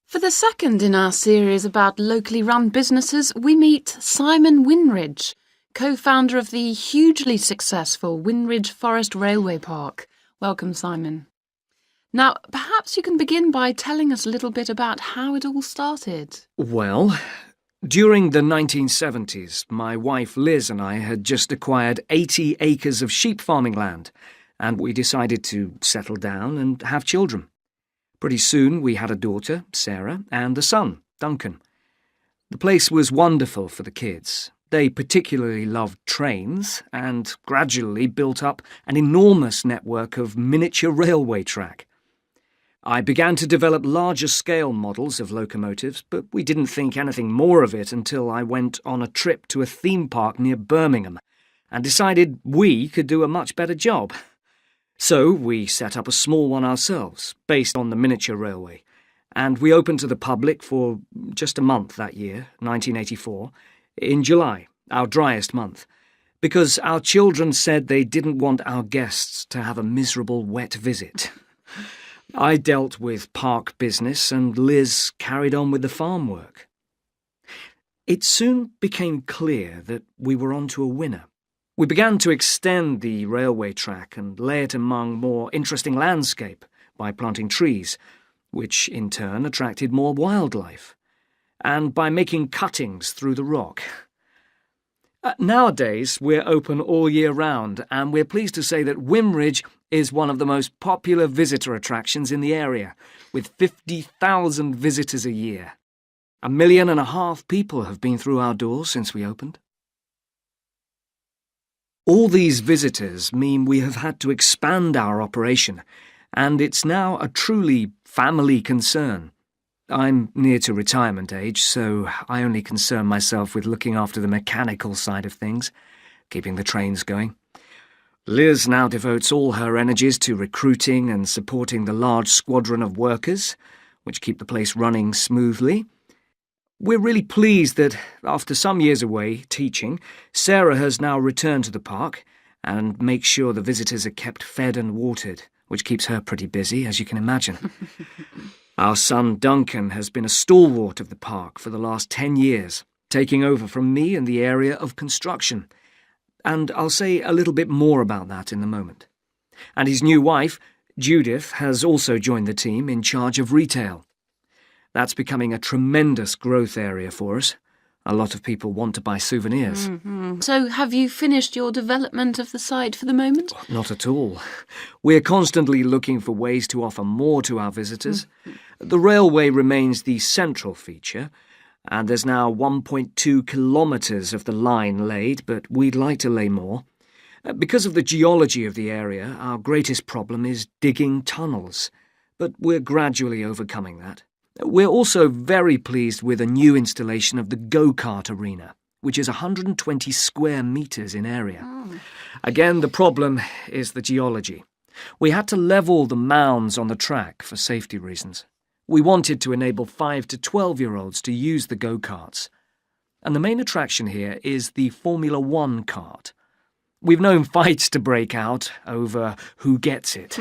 For the second in our series about locally run businesses, we meet Simon Winridge, co-founder of the hugely successful Winridge Forest Railway Park. Welcome, Simon. Now, perhaps you can begin by telling us a little bit about how it all started. Well, during the 1970s, my wife Liz and I had just acquired 80 acres of sheep farming land, and we decided to settle down and have children. Pretty soon we had a daughter, Sarah, and a son, Duncan. The place was wonderful for the kids. They particularly loved trains and gradually built up an enormous network of miniature railway track. I began to develop larger-scale models of locomotives, but we didn't think anything more of it until I went on a trip to a theme park near Birmingham and decided we could do a much better job. So we set up a small one ourselves, based on the miniature railway, and we opened to the public for just a month that year, 1984, in July, our driest month, because our children said they didn't want our guests to have a miserable wet visit. I dealt with park business and Liz carried on with the farm work. It soon became clear that we were onto a winner. We began to extend the railway track and lay it among more interesting landscape by planting trees, which in turn attracted more wildlife, and by making cuttings through the rock. Nowadays, we're open all year round, and we're pleased to say that Winridge is one of the most popular visitor attractions in the area, with 50,000 visitors a year. 1.5 million people have been through our doors since we opened. All these visitors mean we have had to expand our operation, and it's now a truly family concern. I'm near to retirement age, so I only concern myself with looking after the mechanical side of things, keeping the trains going. Liz now devotes all her energies to recruiting and supporting the large squadron of workers, which keep the place running smoothly. We're really pleased that, after some years away teaching, Sarah has now returned to the park and makes sure the visitors are kept fed and watered, which keeps her pretty busy, as you can imagine. Our son Duncan has been a stalwart of the park for the last 10 years, taking over from me in the area of construction. And I'll say a little bit more about that in a moment. And his new wife, Judith, has also joined the team in charge of retail. That's becoming a tremendous growth area for us. A lot of people want to buy souvenirs. Mm-hmm. So have you finished your development of the site for the moment? Not at all. We're constantly looking for ways to offer more to our visitors. The railway remains the central feature, and there's now 1.2 kilometres of the line laid, but we'd like to lay more. Because of the geology of the area, our greatest problem is digging tunnels, but we're gradually overcoming that. We're also very pleased with a new installation of the go-kart arena, which is 120 square metres in area. Again, the problem is the geology. We had to level the mounds on the track for safety reasons. We wanted to enable 5 to 12-year-olds to use the go-karts. And the main attraction here is the Formula One kart. We've known fights to break out over who gets it.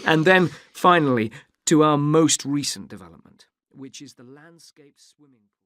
And then, finally, to our most recent development, which is the landscape swimming pool.